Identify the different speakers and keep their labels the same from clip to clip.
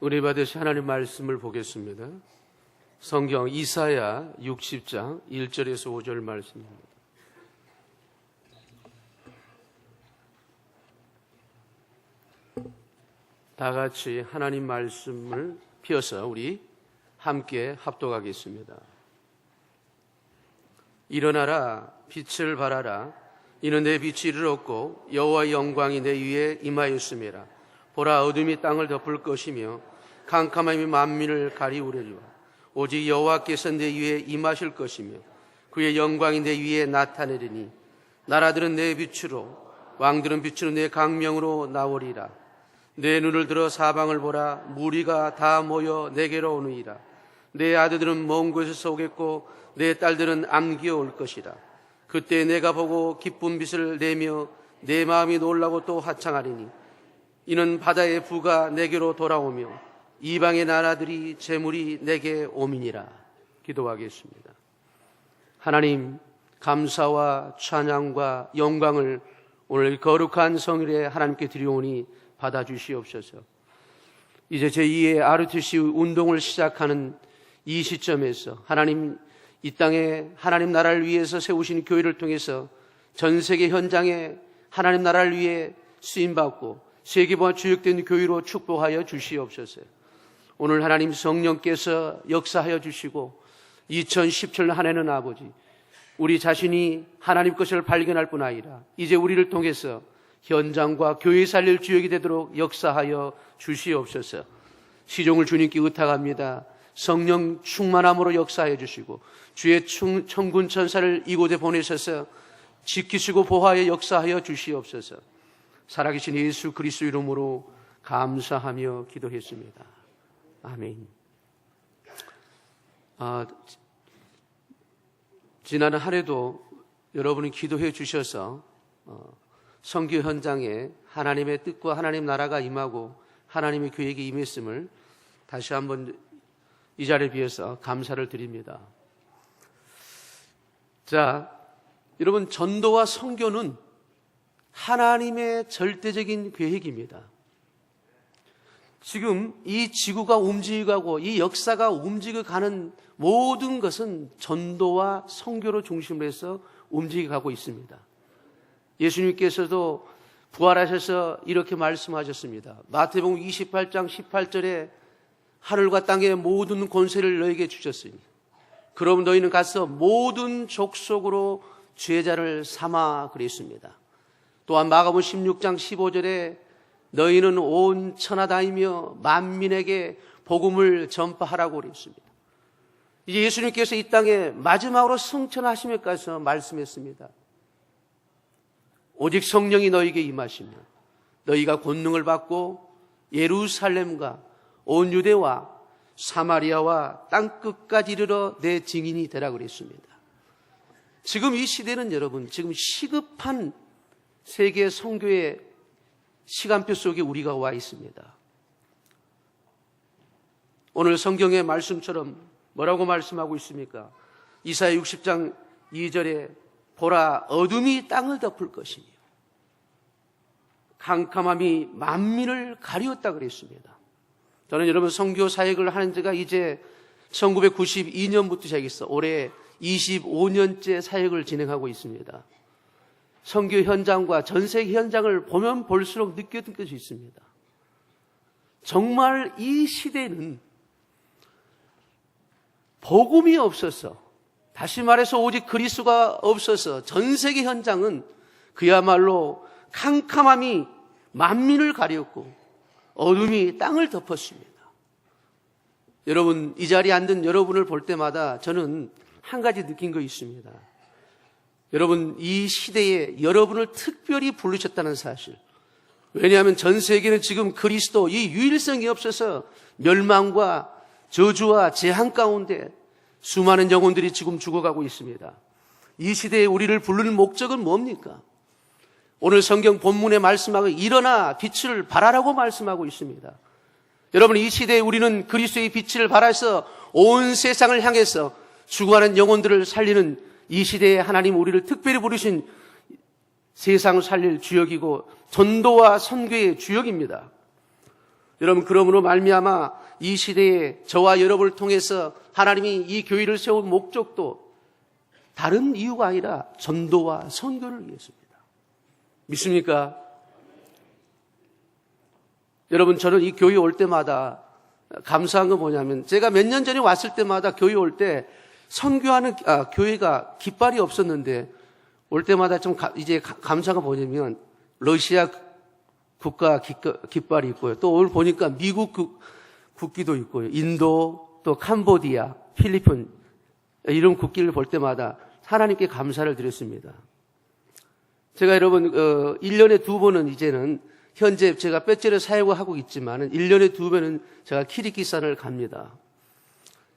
Speaker 1: 은혜 받으신 하나님 말씀을 보겠습니다. 성경 이사야 60장 1절에서 5절 말씀입니다. 다 같이 하나님 말씀을 펴서 우리 함께 합독하겠습니다. 일어나라, 빛을 발하라. 이는 내 빛이 이르렀고 여호와의 영광이 내 위에 임하였음이라. 보라, 어둠이 땅을 덮을 것이며 캄캄함이 만민을 가리우리라. 오직 여호와께서 내 위에 임하실 것이며 그의 영광이 내 위에 나타내리니 나라들은 내 빛으로 왕들은 빛으로 내 강명으로 나오리라. 내 눈을 들어 사방을 보라. 무리가 다 모여 내게로 오느니라. 내 아들들은 먼 곳에서 오겠고 내 딸들은 암기어 올 것이라. 그때 내가 보고 기쁜 빛을 내며 내 마음이 놀라고 또 화창하리니 이는 바다의 부가 내게로 돌아오며 이방의 나라들이 재물이 내게 오미니라. 기도하겠습니다. 하나님, 감사와 찬양과 영광을 오늘 거룩한 성일에 하나님께 드리오니 받아주시옵소서. 이제 제2의 RUTC 운동을 시작하는 이 시점에서 하나님, 이 땅에 하나님 나라를 위해서 세우신 교회를 통해서 전 세계 현장에 하나님 나라를 위해 쓰임받고 세계보와 주역된 교회로 축복하여 주시옵소서. 오늘 하나님 성령께서 역사하여 주시고 2017년 한 해는 아버지, 우리 자신이 하나님 것을 발견할 뿐 아니라 이제 우리를 통해서 현장과 교회 살릴 주역이 되도록 역사하여 주시옵소서. 시종을 주님께 의탁합니다. 성령 충만함으로 역사해 주시고 주의 천군 천사를 이곳에 보내셔서 지키시고 보호하여 역사하여 주시옵소서. 살아계신 예수 그리스도 이름으로 감사하며 기도했습니다. 아멘. 지난 한 해도 여러분이 기도해 주셔서 선교 현장에 하나님의 뜻과 하나님 나라가 임하고 하나님의 계획이 임했음을 다시 한번 이 자리를 비해서 감사를 드립니다. 자, 여러분, 전도와 선교는 하나님의 절대적인 계획입니다. 지금 이 지구가 움직이고 이 역사가 움직여가는 모든 것은 전도와 선교로 중심으로 해서 움직여가고 있습니다. 예수님께서도 부활하셔서 이렇게 말씀하셨습니다. 마태복음 28장 18절에 하늘과 땅의 모든 권세를 너에게 주셨으니 그럼 너희는 가서 모든 족속으로 제자를 삼아 그랬습니다. 또한 마가복음 16장 15절에 너희는 온 천하 다니며 만민에게 복음을 전파하라고 그랬습니다. 이제 예수님께서 이 땅에 마지막으로 승천하시면까지 말씀했습니다. 오직 성령이 너희에게 임하시며 너희가 권능을 받고 예루살렘과 온 유대와 사마리아와 땅끝까지 이르러 내 증인이 되라 그랬습니다. 지금 이 시대는 여러분, 지금 시급한 세계 선교의 시간표 속에 우리가 와 있습니다. 오늘 성경의 말씀처럼 뭐라고 말씀하고 있습니까? 이사야 60장 2절에 보라, 어둠이 땅을 덮을 것이며 캄캄함이 만민을 가리웠다 그랬습니다. 저는 여러분 선교 사역을 하는 지가 이제 1992년부터 시작했어. 올해 25년째 사역을 진행하고 있습니다. 선교 현장과 전 세계 현장을 보면 볼수록 느꼈던 것이 있습니다. 정말 이 시대는 복음이 없어서, 다시 말해서 오직 그리스도가 없어서 전 세계 현장은 그야말로 캄캄함이 만민을 가렸고 어둠이 땅을 덮었습니다. 여러분, 이 자리에 앉은 여러분을 볼 때마다 저는 한 가지 느낀 거 있습니다. 여러분, 이 시대에 여러분을 특별히 부르셨다는 사실. 왜냐하면 전 세계는 지금 그리스도 이 유일성이 없어서 멸망과 저주와 재앙 가운데 수많은 영혼들이 지금 죽어가고 있습니다. 이 시대에 우리를 부르는 목적은 뭡니까? 오늘 성경 본문에 말씀하고 일어나 빛을 발하라고 말씀하고 있습니다. 여러분, 이 시대에 우리는 그리스도의 빛을 발해서 온 세상을 향해서 죽어가는 영혼들을 살리는 이 시대에 하나님 우리를 특별히 부르신 세상을 살릴 주역이고 전도와 선교의 주역입니다. 여러분, 그러므로 말미암아 이 시대에 저와 여러분을 통해서 하나님이 이 교회를 세운 목적도 다른 이유가 아니라 전도와 선교를 위해서입니다. 믿습니까? 여러분, 저는 이 교회 올 때마다 감사한 건 뭐냐면, 제가 몇 년 전에 왔을 때마다 교회 올 때 선교하는 교회가 깃발이 없었는데, 올 때마다 좀 이제 감사가 뭐냐면 러시아 국가 깃발이 있고요. 또 오늘 보니까 미국 국기도 있고요. 인도, 또 캄보디아, 필리핀 이런 국기를 볼 때마다 하나님께 감사를 드렸습니다. 제가 여러분 1년에 2번은 이제는 현재 제가 배지를 사역을 하고 있지만 1년에 2번은 제가 키르기스탄을 갑니다.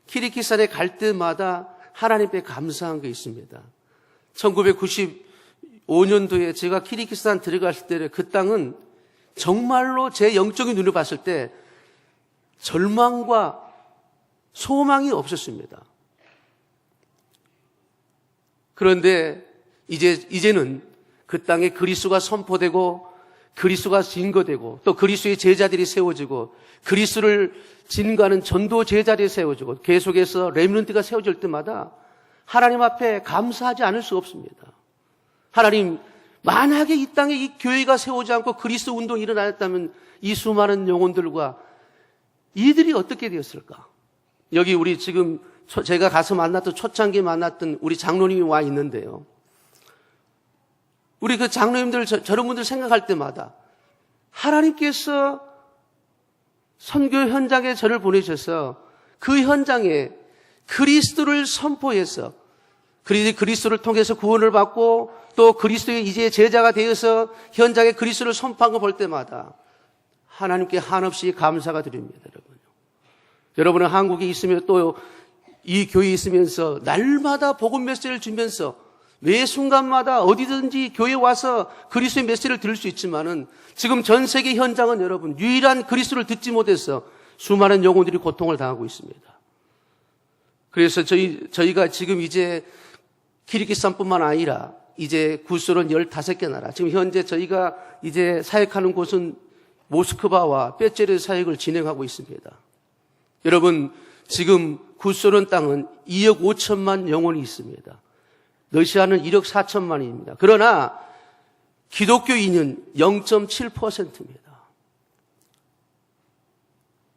Speaker 1: 키르기스탄에 갈 때마다 하나님께 감사한 게 있습니다. 1995년도에 제가 키르기스탄 들어갔을 때 그 땅은 정말로 제 영적인 눈으로 봤을 때 절망과 소망이 없었습니다. 그런데 이제는 그 땅에 그리스도가 선포되고 그리스도가 증거되고 또 그리스도의 제자들이 세워지고 그리스도를 증거하는 전도 제자들이 세워지고 계속해서 렘넌트가 세워질 때마다 하나님 앞에 감사하지 않을 수 없습니다. 하나님, 만약에 이 땅에 이 교회가 세우지 않고 그리스도 운동이 일어났다면 이 수많은 영혼들과 이들이 어떻게 되었을까? 여기 우리 지금 제가 가서 만났던 초창기에 만났던 우리 장로님이 와 있는데요. 우리 그 장로님들, 저런 분들 생각할 때마다 하나님께서 선교 현장에 저를 보내셔서 그 현장에 그리스도를 선포해서 그리스도를 통해서 구원을 받고 또 그리스도의 이제 제자가 되어서 현장에 그리스도를 선포한 거 볼 때마다 하나님께 한없이 감사가 드립니다, 여러분. 여러분은 한국에 있으면 또 이 교회에 있으면서 날마다 복음 메시지를 주면서 매 순간마다 어디든지 교회에 와서 그리스도의 메시지를 들을 수 있지만은 지금 전 세계 현장은 여러분 유일한 그리스도를 듣지 못해서 수많은 영혼들이 고통을 당하고 있습니다. 그래서 저희가 지금 이제 키르기스탄뿐만 아니라 이제 구소련 15개 나라, 지금 현재 저희가 이제 사역하는 곳은 모스크바와 뼈제르 사역을 진행하고 있습니다. 여러분, 지금 구소련 땅은 2억 5천만 영혼이 있습니다. 러시아는 1억 4천만입니다. 그러나 기독교인은 0.7%입니다.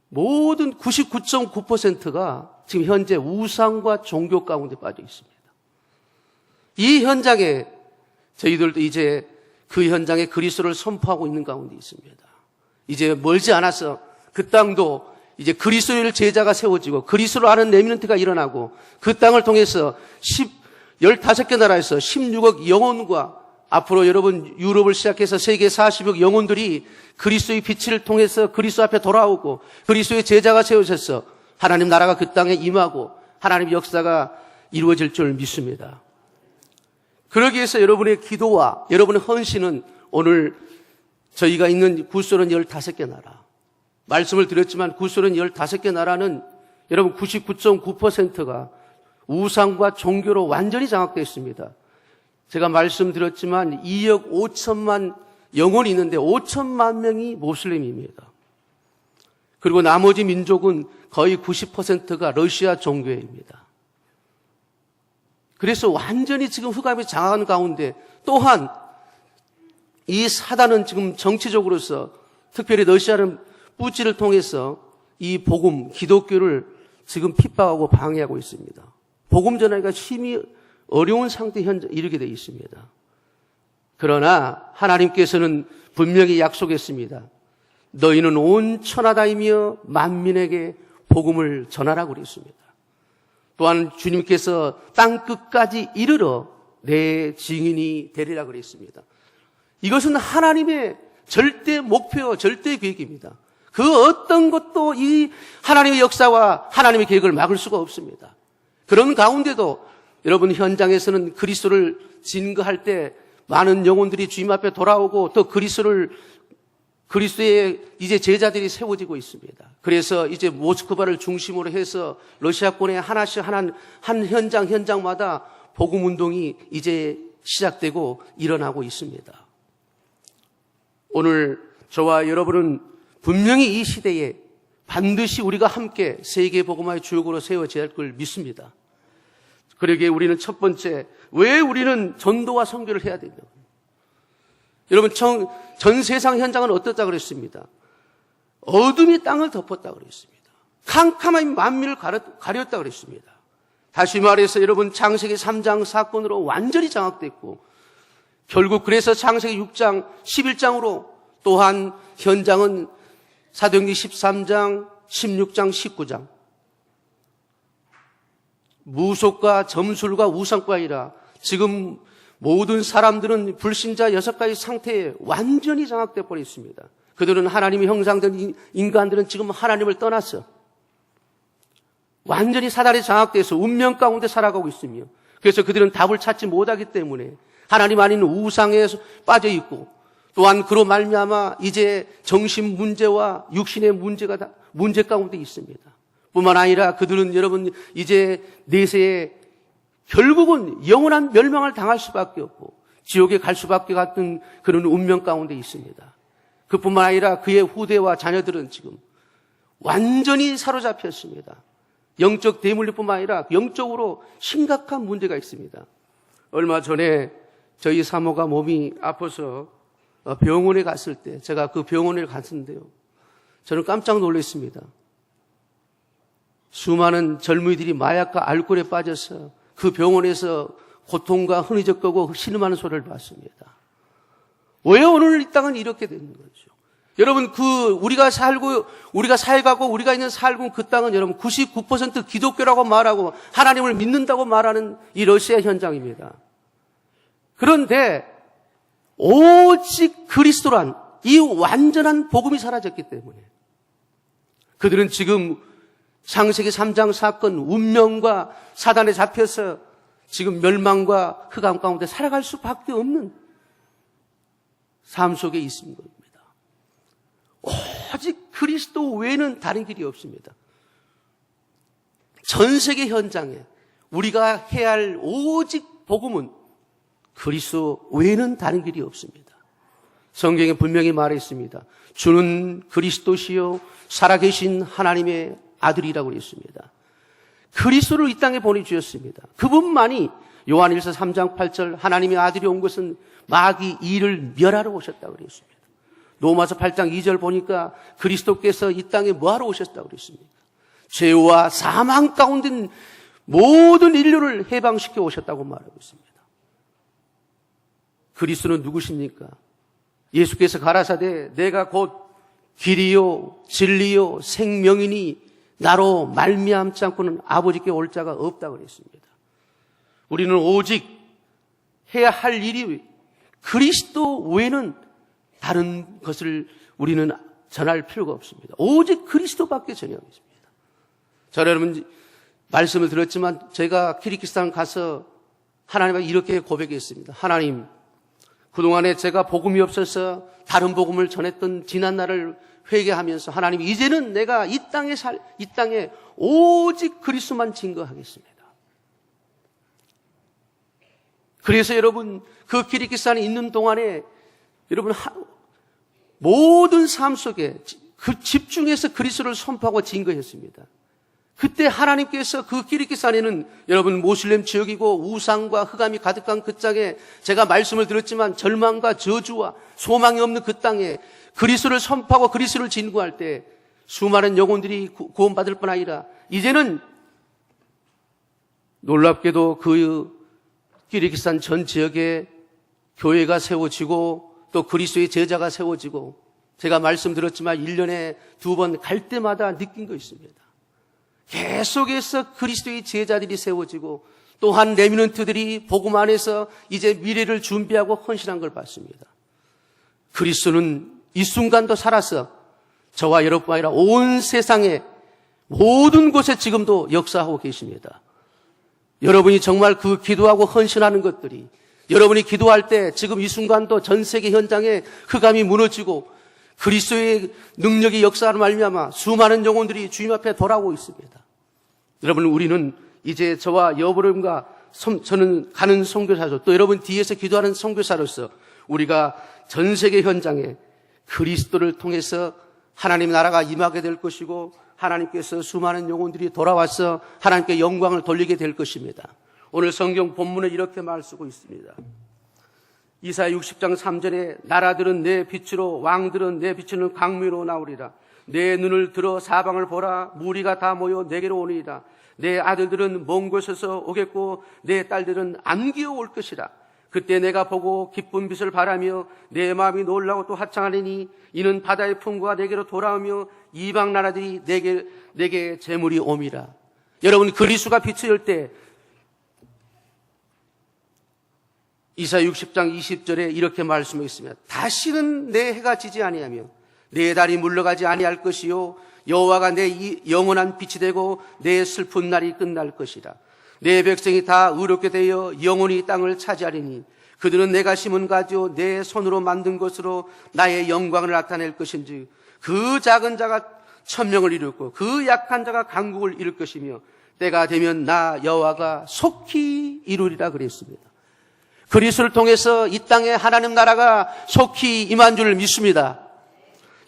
Speaker 1: 모든 99.9%가 지금 현재 우상과 종교 가운데 빠져 있습니다. 이 현장에 저희들도 이제 그 현장에 그리스도를 선포하고 있는 가운데 있습니다. 이제 멀지 않아서 그 땅도 이제 그리스도의 제자가 세워지고 그리스도를 아는 렘넌트가 일어나고 그 땅을 통해서 15개 나라에서 16억 영혼과 앞으로 여러분 유럽을 시작해서 세계 40억 영혼들이 그리스도의 빛을 통해서 그리스도 앞에 돌아오고 그리스도의 제자가 세워져서 하나님 나라가 그 땅에 임하고 하나님의 역사가 이루어질 줄 믿습니다. 그러기 위해서 여러분의 기도와 여러분의 헌신은 오늘 저희가 있는 구소련 15개 나라, 말씀을 드렸지만 구소련 15개 나라는 여러분 99.9%가 우상과 종교로 완전히 장악되어 있습니다. 제가 말씀드렸지만 2억 5천만 영혼이 있는데 5천만 명이 모슬림입니다. 그리고 나머지 민족은 거의 90%가 러시아 종교입니다. 그래서 완전히 지금 흑암이 장악한 가운데 또한 이 사단은 지금 정치적으로서 특별히 러시아는 뿌찌를 통해서 이 복음, 기독교를 지금 핍박하고 방해하고 있습니다. 복음 전하기가 힘이 어려운 상태에 현재 이르게 되어 있습니다. 그러나 하나님께서는 분명히 약속했습니다. 너희는 온 천하다이며 만민에게 복음을 전하라고 그랬습니다. 또한 주님께서 땅 끝까지 이르러 내 증인이 되리라 그랬습니다. 이것은 하나님의 절대 목표, 절대 계획입니다. 그 어떤 것도 이 하나님의 역사와 하나님의 계획을 막을 수가 없습니다. 그런 가운데도 여러분 현장에서는 그리스도를 증거할 때 많은 영혼들이 주님 앞에 돌아오고 또 그리스도의 이제 제자들이 세워지고 있습니다. 그래서 이제 모스크바를 중심으로 해서 러시아권에 하나씩 한 현장마다 복음 운동이 이제 시작되고 일어나고 있습니다. 오늘 저와 여러분은 분명히 이 시대에 반드시 우리가 함께 세계 복음화의 주역으로 세워져야 할 걸 믿습니다. 그러기에 우리는 첫 번째, 왜 우리는 전도와 선교를 해야 되냐? 여러분, 전 세상 현장은 어떻다 그랬습니다. 어둠이 땅을 덮었다 그랬습니다. 캄캄함이 만민을 가렸다 그랬습니다. 다시 말해서 여러분, 창세기 3장 사건으로 완전히 장악됐고, 결국 그래서 창세기 6장 11장으로 또한 현장은 사도행전 13장 16장 19장 무속과 점술과 우상과이라 지금 모든 사람들은 불신자 6가지 상태에 완전히 장악돼 버렸습니다. 그들은 하나님의 형상된 인간들은 지금 하나님을 떠났어. 완전히 사단에 장악돼서 운명 가운데 살아가고 있으며, 그래서 그들은 답을 찾지 못하기 때문에 하나님 아닌 우상에 빠져 있고, 또한 그로 말미암아 이제 정신 문제와 육신의 문제 가운데 있습니다. 뿐만 아니라 그들은 여러분 이제 내세에 결국은 영원한 멸망을 당할 수밖에 없고 지옥에 갈 수밖에 같은 그런 운명 가운데 있습니다. 그뿐만 아니라 그의 후대와 자녀들은 지금 완전히 사로잡혔습니다. 영적 대물리뿐만 아니라 영적으로 심각한 문제가 있습니다. 얼마 전에 저희 사모가 몸이 아파서 병원에 갔을 때 제가 그 병원에 갔는데요. 저는 깜짝 놀랐습니다. 수많은 젊은이들이 마약과 알코올에 빠져서 그 병원에서 고통과 흔히적거고 신음하는 소리를 봤습니다. 왜 오늘 이 땅은 이렇게 되는 거죠? 여러분, 우리가 살가고 우리가 있는 살고 그 땅은 여러분 99% 기독교라고 말하고 하나님을 믿는다고 말하는 이 러시아 현장입니다. 그런데 오직 그리스도란 이 완전한 복음이 사라졌기 때문에 그들은 지금 창세기 3장 사건 운명과 사단에 잡혀서 지금 멸망과 흑암 가운데 살아갈 수밖에 없는 삶 속에 있는 겁니다. 오직 그리스도 외에는 다른 길이 없습니다. 전 세계 현장에 우리가 해야 할 오직 복음은 그리스도 외에는 다른 길이 없습니다. 성경에 분명히 말했습니다. 주는 그리스도시요 살아계신 하나님의 아들이라고 했습니다. 그리스도를 이 땅에 보내주셨습니다. 그분만이 요한일서 3장 8절 하나님의 아들이 온 것은 마귀 이를 멸하러 오셨다고 그랬습니다. 로마서 8장 2절 보니까 그리스도께서 이 땅에 뭐하러 오셨다고 그랬습니까? 죄와 사망 가운데 모든 인류를 해방시켜 오셨다고 말하고 있습니다. 그리스도는 누구십니까? 예수께서 가라사대 내가 곧 길이요 진리요 생명이니 나로 말미암지 않고는 아버지께 올 자가 없다고 그랬습니다. 우리는 오직 해야 할 일이 그리스도 외에는 다른 것을 우리는 전할 필요가 없습니다. 오직 그리스도밖에 전하고 있습니다. 저는 여러분 말씀을 들었지만 제가 키르기스탄 가서 하나님께 이렇게 고백했습니다. 하나님, 그동안에 제가 복음이 없어서 다른 복음을 전했던 지난 날을 회개하면서 하나님, 이제는 내가 이 땅에 오직 그리스도만 증거하겠습니다. 그래서 여러분 그 키르기스탄에 있는 동안에 여러분 모든 삶 속에 그 집중해서 그리스도를 선포하고 증거했습니다. 그때 하나님께서 그 키르기스탄에는 여러분 모슬렘 지역이고 우상과 흑암이 가득한 그 땅에 제가 말씀을 들었지만 절망과 저주와 소망이 없는 그 땅에 그리스도를 선포하고 그리스도를 진구할 때 수많은 영혼들이 구원받을 뿐 아니라 이제는 놀랍게도 그 키르기스탄 전 지역에 교회가 세워지고 또 그리스도의 제자가 세워지고 제가 말씀드렸지만 1년에 2번 갈 때마다 느낀 거 있습니다. 계속해서 그리스도의 제자들이 세워지고 또한 레미넌트들이 복음 안에서 이제 미래를 준비하고 헌신한 걸 봤습니다. 그리스도는 이 순간도 살아서 저와 여러분뿐 아니라 온 세상의 모든 곳에 지금도 역사하고 계십니다. 여러분이 정말 그 기도하고 헌신하는 것들이 여러분이 기도할 때 지금 이 순간도 전 세계 현장에 흑암이 무너지고 그리스도의 능력이 역사하는 말미암아 수많은 영혼들이 주님 앞에 돌아오고 있습니다. 여러분, 우리는 이제 저와 여러분과 저는 가는 선교사로 또 여러분 뒤에서 기도하는 선교사로서 우리가 전 세계 현장에 그리스도를 통해서 하나님 나라가 임하게 될 것이고 하나님께서 수많은 영혼들이 돌아와서 하나님께 영광을 돌리게 될 것입니다. 오늘 성경 본문에 이렇게 말 쓰고 있습니다. 이사야 60장 3절에 나라들은 내 빛으로 왕들은 내 비추는 강미로 나오리라. 내 눈을 들어 사방을 보라. 무리가 다 모여 내게로 오리이다. 내 아들들은 먼 곳에서 오겠고 내 딸들은 안기어 올 것이라. 그때 내가 보고 기쁜 빛을 바라며 내 마음이 놀라고 또 화창하리니 이는 바다의 풍부가 내게로 돌아오며 이방 나라들이 내게 재물이 옴이라. 여러분, 그리스도가 비추일 때 이사야 60장 20절에 이렇게 말씀하겠습니다. 다시는 내 해가 지지 아니하며 내 달이 물러가지 아니할 것이요 여호와가 내 영원한 빛이 되고 내 슬픈 날이 끝날 것이라. 내 백성이 다 의롭게 되어 영원히 땅을 차지하리니 그들은 내가 심은 가지요 내 손으로 만든 것으로 나의 영광을 나타낼 것인지 그 작은 자가 천명을 이루고 그 약한 자가 강국을 이룰 것이며 때가 되면 나 여호와가 속히 이루리라 그랬습니다. 그리스도를 통해서 이 땅에 하나님 나라가 속히 임한 줄 믿습니다.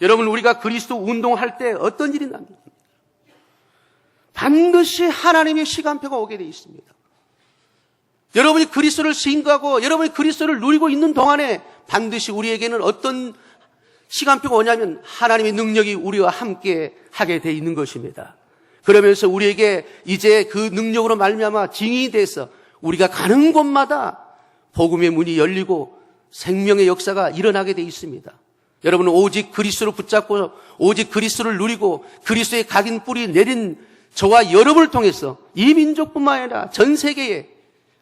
Speaker 1: 여러분, 우리가 그리스도 운동할 때 어떤 일이 납니까? 반드시 하나님의 시간표가 오게 되어 있습니다. 여러분이 그리스도를 신고하고 여러분이 그리스도를 누리고 있는 동안에 반드시 우리에게는 어떤 시간표가 오냐면 하나님의 능력이 우리와 함께 하게 되어 있는 것입니다. 그러면서 우리에게 이제 그 능력으로 말미암아 증인이 돼서 우리가 가는 곳마다 복음의 문이 열리고 생명의 역사가 일어나게 되어 있습니다. 여러분은 오직 그리스도를 붙잡고 오직 그리스도를 누리고 그리스도의 각인 뿌리 내린 저와 여러분을 통해서 이 민족뿐만 아니라 전 세계에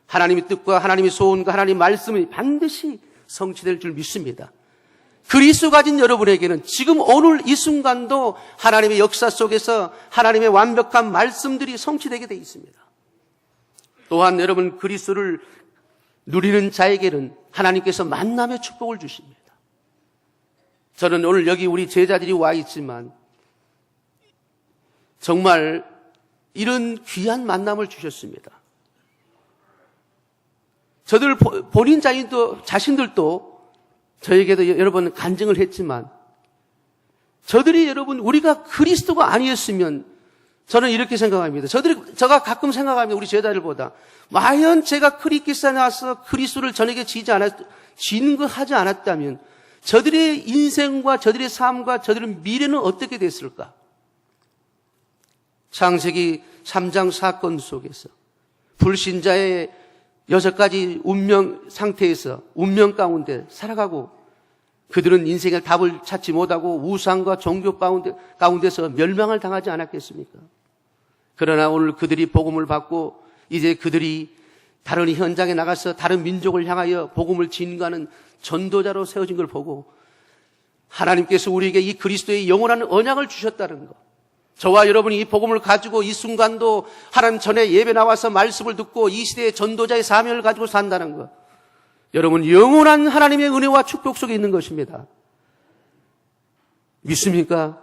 Speaker 1: 하나님의 뜻과 하나님의 소원과 하나님의 말씀이 반드시 성취될 줄 믿습니다. 그리스도 가진 여러분에게는 지금 오늘 이 순간도 하나님의 역사 속에서 하나님의 완벽한 말씀들이 성취되게 되어 있습니다. 또한 여러분, 그리스도를 누리는 자에게는 하나님께서 만남의 축복을 주십니다. 저는 오늘 여기 우리 제자들이 와 있지만 정말 이런 귀한 만남을 주셨습니다. 저들 본인 자신들도 저에게도 여러 번 간증을 했지만 저들이 여러분 우리가 그리스도가 아니었으면 저는 이렇게 생각합니다. 제가 가끔 생각합니다. 우리 제자들보다 과연 제가 크리스찬에 와서 그리스도를 저에게 진거하지 않았다면 저들의 인생과 저들의 삶과 저들의 미래는 어떻게 됐을까? 창세기 3장 사건 속에서 불신자의 6가지 운명 상태에서 운명 가운데 살아가고 그들은 인생의 답을 찾지 못하고 우상과 종교 가운데서 멸망을 당하지 않았겠습니까? 그러나 오늘 그들이 복음을 받고 이제 그들이 다른 현장에 나가서 다른 민족을 향하여 복음을 전가하는 전도자로 세워진 걸 보고 하나님께서 우리에게 이 그리스도의 영원한 언약을 주셨다는 것, 저와 여러분이 이 복음을 가지고 이 순간도 하나님 전에 예배 나와서 말씀을 듣고 이 시대의 전도자의 사명을 가지고 산다는 것, 여러분 영원한 하나님의 은혜와 축복 속에 있는 것입니다. 믿습니까?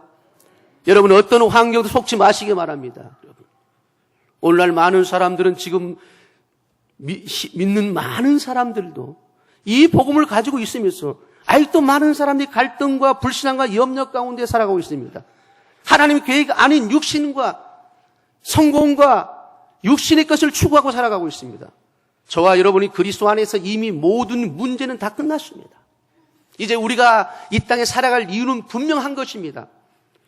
Speaker 1: 여러분 어떤 환경도 속지 마시기 바랍니다. 오늘날 많은 사람들은 지금 믿는 많은 사람들도 이 복음을 가지고 있으면서 아직도 많은 사람들이 갈등과 불신앙과 염려 가운데 살아가고 있습니다. 하나님의 계획 아닌 육신과 성공과 육신의 것을 추구하고 살아가고 있습니다. 저와 여러분이 그리스도 안에서 이미 모든 문제는 다 끝났습니다. 이제 우리가 이 땅에 살아갈 이유는 분명한 것입니다.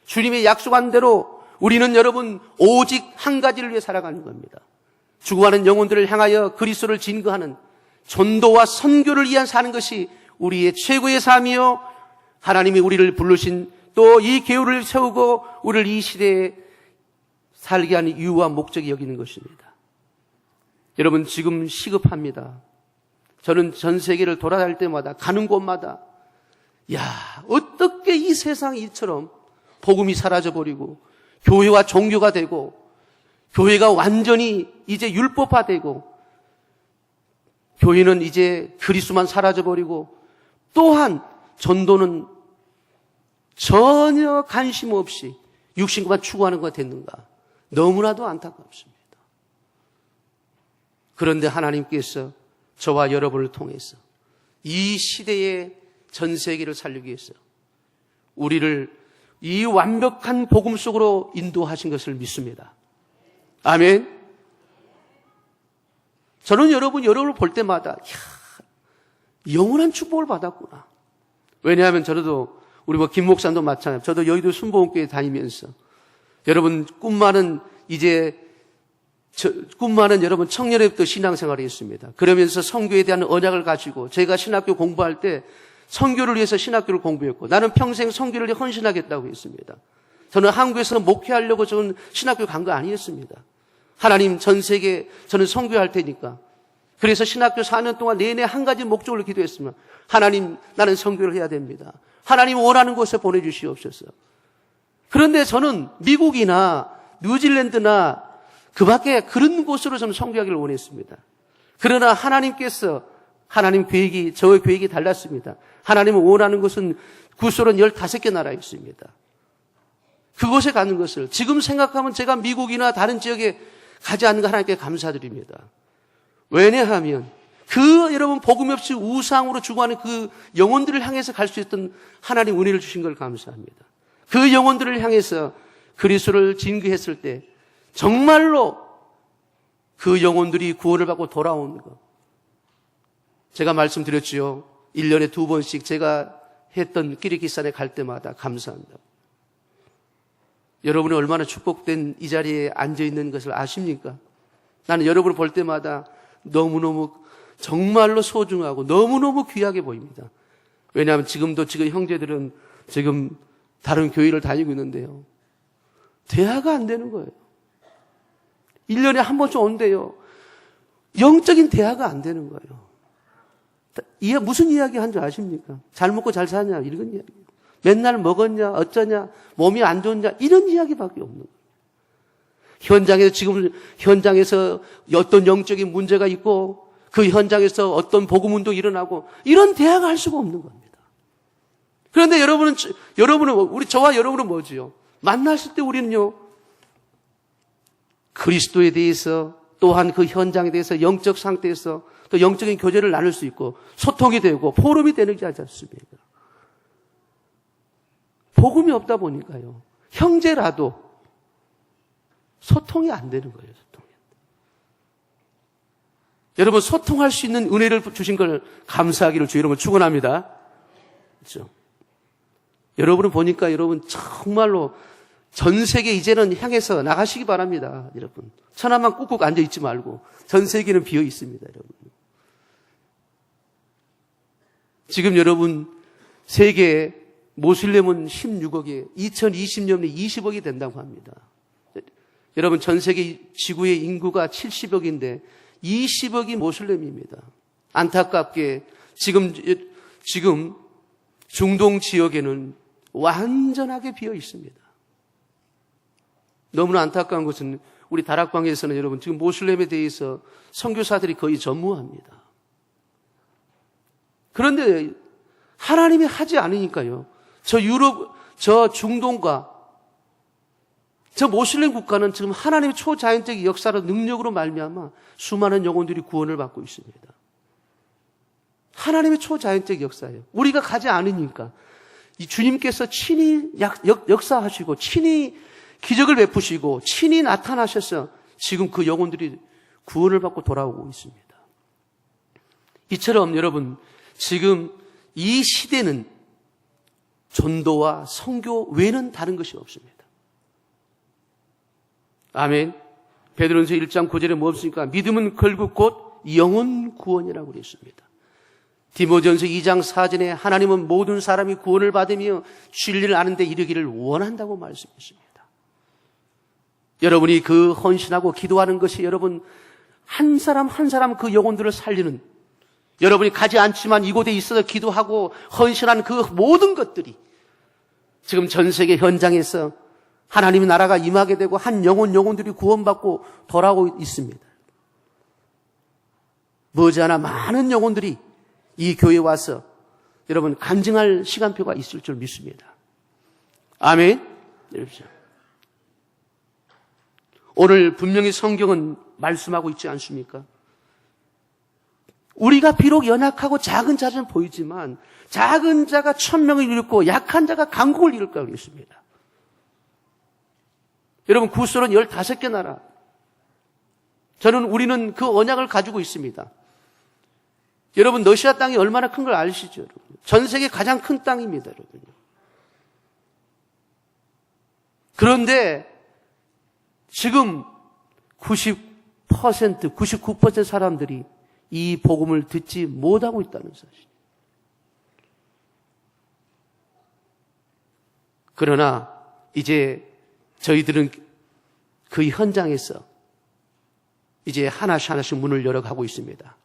Speaker 1: 주님의 약속한 대로 우리는 여러분 오직 한 가지를 위해 살아가는 겁니다. 죽어가는 영혼들을 향하여 그리스도를 증거하는 전도와 선교를 위한 사는 것이 우리의 최고의 삶이요, 하나님이 우리를 부르신 또 이 계율을 세우고 우리를 이 시대에 살게 하는 이유와 목적이 여기는 것입니다. 여러분 지금 시급합니다. 저는 전 세계를 돌아다닐 때마다 가는 곳마다 어떻게 이 세상이 이처럼 복음이 사라져버리고 교회와 종교가 되고 교회가 완전히 이제 율법화되고 교회는 이제 그리스도만 사라져버리고 또한 전도는 전혀 관심 없이 육신만 추구하는 것가 됐는가? 너무나도 안타깝습니다. 그런데 하나님께서 저와 여러분을 통해서 이 시대의 전 세계를 살리기 위해서 우리를 이 완벽한 복음 속으로 인도하신 것을 믿습니다. 아멘. 저는 여러분을 볼 때마다 영원한 축복을 받았구나. 왜냐하면 저도 우리 김 목사님도 마찬가지로 저도 여의도 순복음교회 다니면서 여러분 꿈 많은 여러분 청년회부터 신앙생활을 했습니다. 그러면서 선교에 대한 언약을 가지고 제가 신학교 공부할 때 선교를 위해서 신학교를 공부했고 나는 평생 선교를 위해 헌신하겠다고 했습니다. 저는 한국에서 목회하려고 저는 신학교 간 거 아니었습니다. 하나님 전 세계 저는 선교할 테니까. 그래서 신학교 4년 동안 내내 한 가지 목적으로 기도했으면 하나님 나는 선교를 해야 됩니다. 하나님 원하는 곳에 보내주시옵소서. 그런데 저는 미국이나 뉴질랜드나 그 밖에 그런 곳으로 저는 선교하기를 원했습니다. 그러나 하나님께서 하나님 계획이 저의 계획이 달랐습니다. 하나님은 원하는 것은 구소련 15개 나라에 있습니다. 그곳에 가는 것을 지금 생각하면 제가 미국이나 다른 지역에 가지 않는 거 하나님께 감사드립니다. 왜냐하면 여러분 복음 없이 우상으로 죽어가는 그 영혼들을 향해서 갈 수 있던 하나님 은혜를 주신 걸 감사합니다. 그 영혼들을 향해서 그리스도를 증거했을 때 정말로 그 영혼들이 구원을 받고 돌아오는 것. 제가 말씀드렸지요. 1년에 2번씩 제가 했던 키르기스탄에 갈 때마다 감사합니다. 여러분이 얼마나 축복된 이 자리에 앉아있는 것을 아십니까? 나는 여러분을 볼 때마다 너무너무 정말로 소중하고 너무너무 귀하게 보입니다. 왜냐하면 지금 형제들은 지금 다른 교회를 다니고 있는데요. 대화가 안 되는 거예요. 1년에 한 번씩 온대요. 영적인 대화가 안 되는 거예요. 무슨 이야기 한 줄 아십니까? 잘 먹고 잘 사냐 이런 이야기. 맨날 먹었냐 어쩌냐 몸이 안 좋냐 이런 이야기밖에 없는 거예요. 현장에서 어떤 영적인 문제가 있고 그 현장에서 어떤 복음 운동이 일어나고 이런 대화가 할 수가 없는 겁니다. 그런데 여러분은 저와 여러분은 뭐지요? 만났을 때 우리는요 그리스도에 대해서 또한 그 현장에 대해서 영적 상태에서 또 영적인 교제를 나눌 수 있고 소통이 되고 포럼이 되는 게 하지 않습니까? 복음이 없다 보니까요. 형제라도 소통이 안 되는 거예요. 여러분 소통할 수 있는 은혜를 주신 걸 감사하기를 주 여러분 축원합니다. 그렇죠? 여러분을 보니까 여러분 정말로 전 세계 이제는 향해서 나가시기 바랍니다. 여러분 천하만 꾹꾹 앉아 있지 말고 전 세계는 비어 있습니다. 여러분 지금 여러분 세계 모슬렘은 16억에 2020년에 20억이 된다고 합니다. 여러분 전 세계 지구의 인구가 70억인데 20억이 모슬렘입니다. 안타깝게 지금 중동 지역에는 완전하게 비어 있습니다. 너무나 안타까운 것은 우리 다락방에서는 여러분 지금 모슬렘에 대해서 선교사들이 거의 전무합니다. 그런데 하나님이 하지 않으니까요. 저 중동과 저 모슬렘 국가는 지금 하나님의 초자연적 역사로 능력으로 말미암아 수많은 영혼들이 구원을 받고 있습니다. 하나님의 초자연적 역사예요. 우리가 가지 않으니까 이 주님께서 친히 역사하시고 친히 기적을 베푸시고 친히 나타나셔서 지금 그 영혼들이 구원을 받고 돌아오고 있습니다. 이처럼 여러분 지금 이 시대는 전도와 선교 외에는 다른 것이 없습니다. 아멘. 베드로전서 1장 9절에 뭐 없습니까? 믿음은 결국 곧 영혼 구원이라고 그랬습니다. 디모데전서 2장 4절에 하나님은 모든 사람이 구원을 받으며 진리를 아는 데 이르기를 원한다고 말씀했습니다. 여러분이 그 헌신하고 기도하는 것이 여러분 한 사람 한 사람 그 영혼들을 살리는 여러분이 가지 않지만 이곳에 있어서 기도하고 헌신하는 그 모든 것들이 지금 전 세계 현장에서 하나님의 나라가 임하게 되고 한 영혼들이 구원받고 돌아오고 있습니다. 머지않아 많은 영혼들이 이 교회에 와서 여러분 간증할 시간표가 있을 줄 믿습니다. 아멘. 오늘 분명히 성경은 말씀하고 있지 않습니까? 우리가 비록 연약하고 작은 자는 보이지만 작은 자가 1000명을 이뤘고 약한 자가 강국을 이룰 거라고 했습니다. 여러분, 구소련 15개 나라. 우리는 그 언약을 가지고 있습니다. 여러분, 러시아 땅이 얼마나 큰 걸 아시죠? 여러분? 전 세계 가장 큰 땅입니다, 여러분. 그런데 지금 90%, 99% 사람들이 이 복음을 듣지 못하고 있다는 사실. 그러나 이제 저희들은 그 현장에서 이제 하나씩 문을 열어가고 있습니다.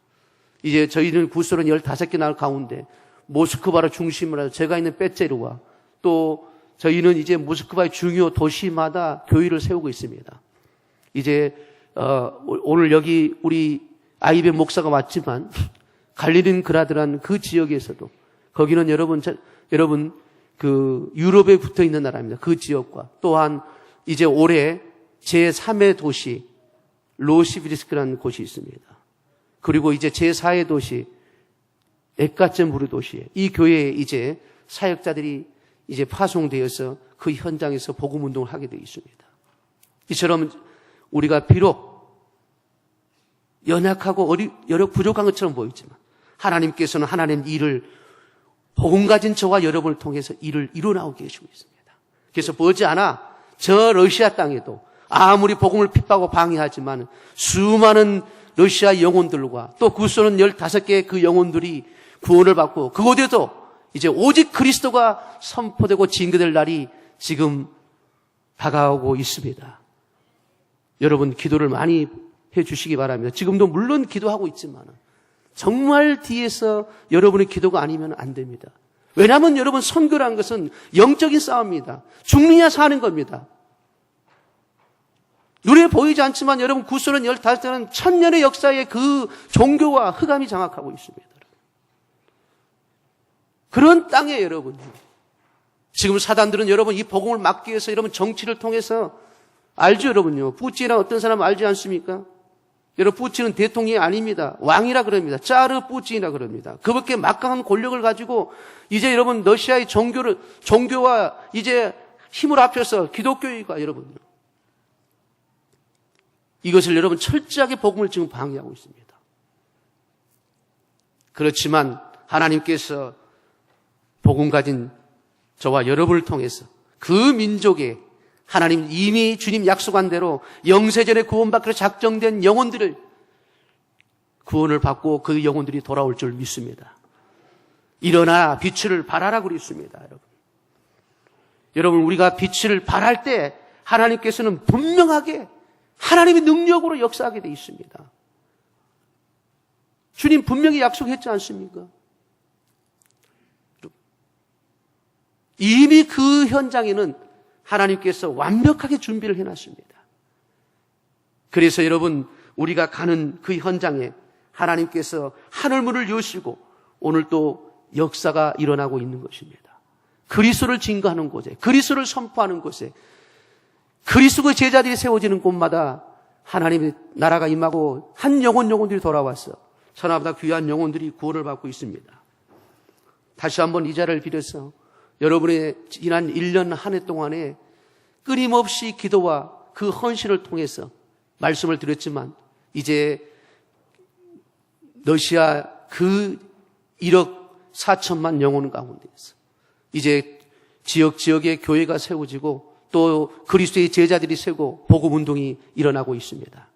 Speaker 1: 이제 저희는 구소련 15개 나라 가운데 모스크바를 중심으로 해서 제가 있는 빼제르와 또 저희는 이제 모스크바의 중요 도시마다 교회를 세우고 있습니다. 이제 오늘 여기 우리 아이벤 목사가 왔지만 갈리닌그라드라는 그 지역에서도 거기는 여러분 그 유럽에 붙어 있는 나라입니다. 그 지역과 또한 이제 올해 제3의 도시 로시비리스크라는 곳이 있습니다. 그리고 이제 제4의 도시 에카젬부르 도시에 이 교회에 이제 사역자들이 이제 파송되어서 그 현장에서 복음 운동을 하게 되어 있습니다. 이처럼 우리가 비록 연약하고 여러 부족한 것처럼 보이지만 하나님께서는 하나님 일을 복음 가진 저와 여러분을 통해서 일을 이뤄나오게 해주고 있습니다. 그래서 머지않아 저 러시아 땅에도 아무리 복음을 핍박하고 방해하지만 수많은 러시아 영혼들과 또 구소련 15개의 그 영혼들이 구원을 받고 그곳에도 이제 오직 그리스도가 선포되고 증거될 날이 지금 다가오고 있습니다. 여러분 기도를 많이 해주시기 바랍니다. 지금도 물론 기도하고 있지만 정말 뒤에서 여러분의 기도가 아니면 안 됩니다. 왜냐하면 여러분 선교라는 것은 영적인 싸움입니다. 죽느냐 사는 겁니다. 눈에 보이지 않지만 여러분 구소련 15개는 천년의 역사의 그 종교와 흑암이 장악하고 있습니다. 그런 땅에 여러분 지금 사단들은 여러분 이 복음을 막기 위해서 여러분 정치를 통해서 알죠 여러분요. 푸틴이랑 어떤 사람 알지 않습니까? 여러분 푸틴은 대통령이 아닙니다. 왕이라 그럽니다. 짜르 푸틴이라 그럽니다. 그밖에 막강한 권력을 가지고 이제 여러분 러시아의 종교와 이제 힘을 합쳐서 기독교가 여러분요. 이것을 여러분 철저하게 복음을 지금 방해하고 있습니다. 그렇지만 하나님께서 복음 가진 저와 여러분을 통해서 그 민족에 하나님 이미 주님 약속한 대로 영세전에 구원받기로 작정된 영혼들을 구원을 받고 그 영혼들이 돌아올 줄 믿습니다. 일어나 빛을 발하라 그랬습니다. 여러분 우리가 빛을 발할 때 하나님께서는 분명하게 하나님의 능력으로 역사하게 되어 있습니다. 주님 분명히 약속했지 않습니까? 이미 그 현장에는 하나님께서 완벽하게 준비를 해놨습니다. 그래서 여러분 우리가 가는 그 현장에 하나님께서 하늘문을 여시고 오늘 또 역사가 일어나고 있는 것입니다. 그리스도를 증거하는 곳에, 그리스도를 선포하는 곳에, 그리스도의 제자들이 세워지는 곳마다 하나님의 나라가 임하고 한 영혼들이 돌아와서 천하보다 귀한 영혼들이 구원을 받고 있습니다. 다시 한번 이 자리를 빌어서 여러분의 지난 1년 한 해 동안에 끊임없이 기도와 그 헌신을 통해서 말씀을 드렸지만 이제 러시아 그 1억 4천만 영혼 가운데에서 이제 지역의 교회가 세워지고 또 그리스도의 제자들이 세고 복음 운동이 일어나고 있습니다.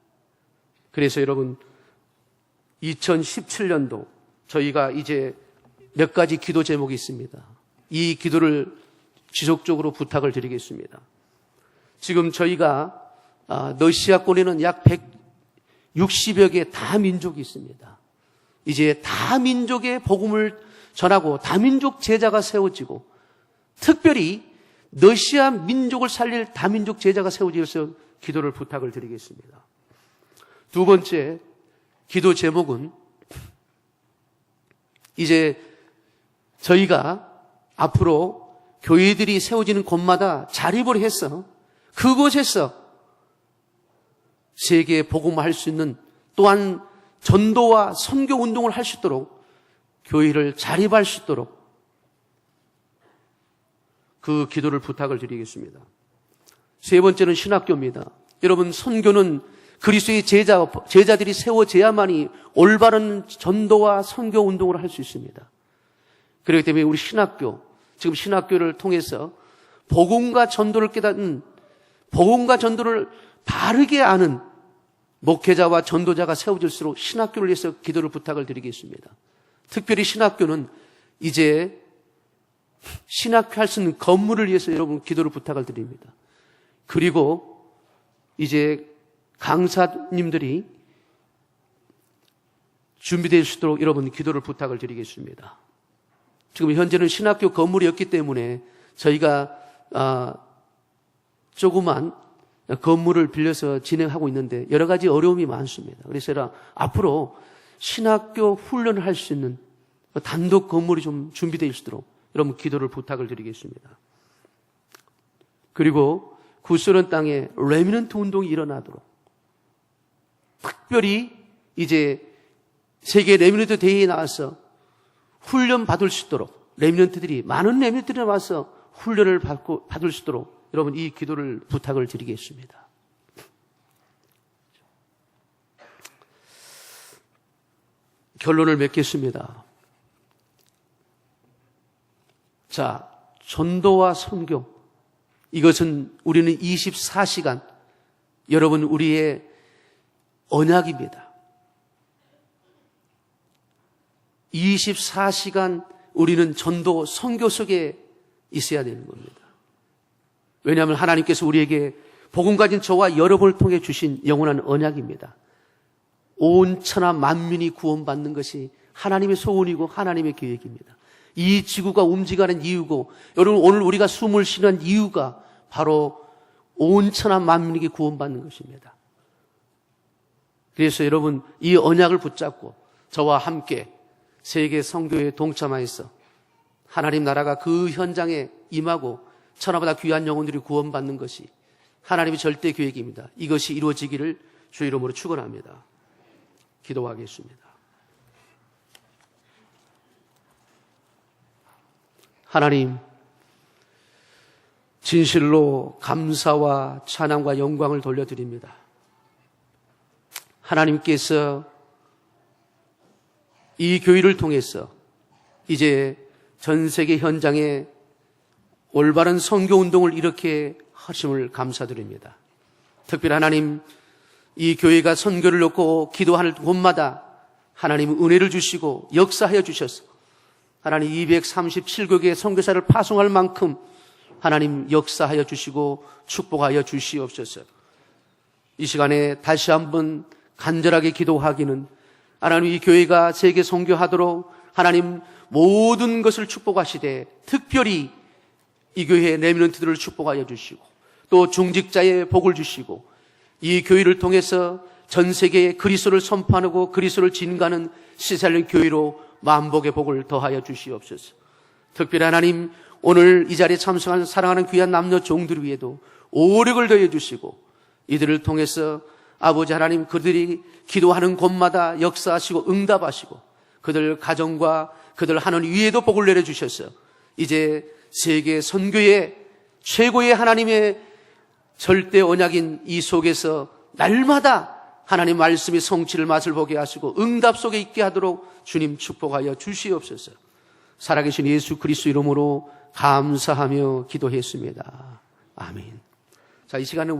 Speaker 1: 그래서 여러분 2017년도 저희가 이제 몇 가지 기도 제목이 있습니다. 이 기도를 지속적으로 부탁을 드리겠습니다. 지금 저희가 러시아권에는 약 160여 개 다민족이 있습니다. 이제 다민족의 복음을 전하고 다민족 제자가 세워지고 특별히 러시아 민족을 살릴 다민족 제자가 세워지어서 기도를 부탁을 드리겠습니다. 두 번째 기도 제목은 이제 저희가 앞으로 교회들이 세워지는 곳마다 자립을 해서 그곳에서 세계에 복음할 수 있는 또한 전도와 선교 운동을 할 수 있도록 교회를 자립할 수 있도록 그 기도를 부탁을 드리겠습니다. 세 번째는 신학교입니다. 여러분, 선교는 그리스도의 제자들이 세워져야만이 올바른 전도와 선교 운동을 할 수 있습니다. 그렇기 때문에 우리 신학교, 지금 신학교를 통해서 복음과 전도를 깨닫는, 복음과 전도를 바르게 아는 목회자와 전도자가 세워질수록 신학교를 위해서 기도를 부탁을 드리겠습니다. 특별히 신학교는 이제 신학할 수 있는 건물을 위해서 여러분 기도를 부탁을 드립니다. 그리고 이제 강사님들이 준비될 수 있도록 여러분 기도를 부탁을 드리겠습니다. 지금 현재는 신학교 건물이 없기 때문에 저희가 조그만 건물을 빌려서 진행하고 있는데 여러 가지 어려움이 많습니다. 그래서 앞으로 신학교 훈련을 할 수 있는 단독 건물이 좀 준비되어 있도록 여러분 기도를 부탁을 드리겠습니다. 그리고 구소련 땅에 레미넌트 운동이 일어나도록 특별히 이제 세계 레미넌트 대회에 나와서 훈련 받을 수 있도록 레미넌트들이 많은 레미넌트들이 나와서 훈련을 받을 수 있도록 여러분 이 기도를 부탁을 드리겠습니다. 결론을 맺겠습니다. 자, 전도와 선교, 이것은 우리는 24시간 여러분 우리의 언약입니다. 24시간 우리는 전도 선교 속에 있어야 되는 겁니다. 왜냐하면 하나님께서 우리에게 복음 가진 저와 여러분을 통해 주신 영원한 언약입니다. 온 천하 만민이 구원받는 것이 하나님의 소원이고 하나님의 계획입니다. 이 지구가 움직이는 이유고 여러분 오늘 우리가 숨을 쉬는 이유가 바로 온 천하 만민에게 구원받는 것입니다. 그래서 여러분 이 언약을 붙잡고 저와 함께 세계 선교에 동참하여서 하나님 나라가 그 현장에 임하고 천하보다 귀한 영혼들이 구원받는 것이 하나님의 절대 계획입니다. 이것이 이루어지기를 주 이름으로 축원합니다. 기도하겠습니다. 하나님, 진실로 감사와 찬양과 영광을 돌려드립니다. 하나님께서 이 교회를 통해서 이제 전 세계 현장에 올바른 선교운동을 이렇게 하심을 감사드립니다. 특별히 하나님, 이 교회가 선교를 놓고 기도하는 곳마다 하나님 은혜를 주시고 역사하여 주셔서 하나님 237개국의 선교사를 파송할 만큼 하나님 역사하여 주시고 축복하여 주시옵소서. 이 시간에 다시 한번 간절하게 기도하기는 하나님 이 교회가 세계 선교하도록 하나님 모든 것을 축복하시되 특별히 이 교회의 레미넌트들을 축복하여 주시고 또 중직자의 복을 주시고 이 교회를 통해서 전 세계에 그리스도를 선포하고 그리스도를 진가하는 시살린 교회로 만복의 복을 더하여 주시옵소서. 특별히 하나님 오늘 이 자리에 참석한 사랑하는 귀한 남녀 종들 위에도 오력을 더해 주시고 이들을 통해서 아버지 하나님 그들이 기도하는 곳마다 역사하시고 응답하시고 그들 가정과 그들 하는 위에도 복을 내려주셔서 이제 세계 선교의 최고의 하나님의 절대 언약인 이 속에서 날마다 하나님 말씀의 성취를 맛을 보게 하시고 응답 속에 있게 하도록 주님 축복하여 주시옵소서. 살아계신 예수 그리스도 이름으로 감사하며 기도했습니다. 아멘. 자, 이 시간은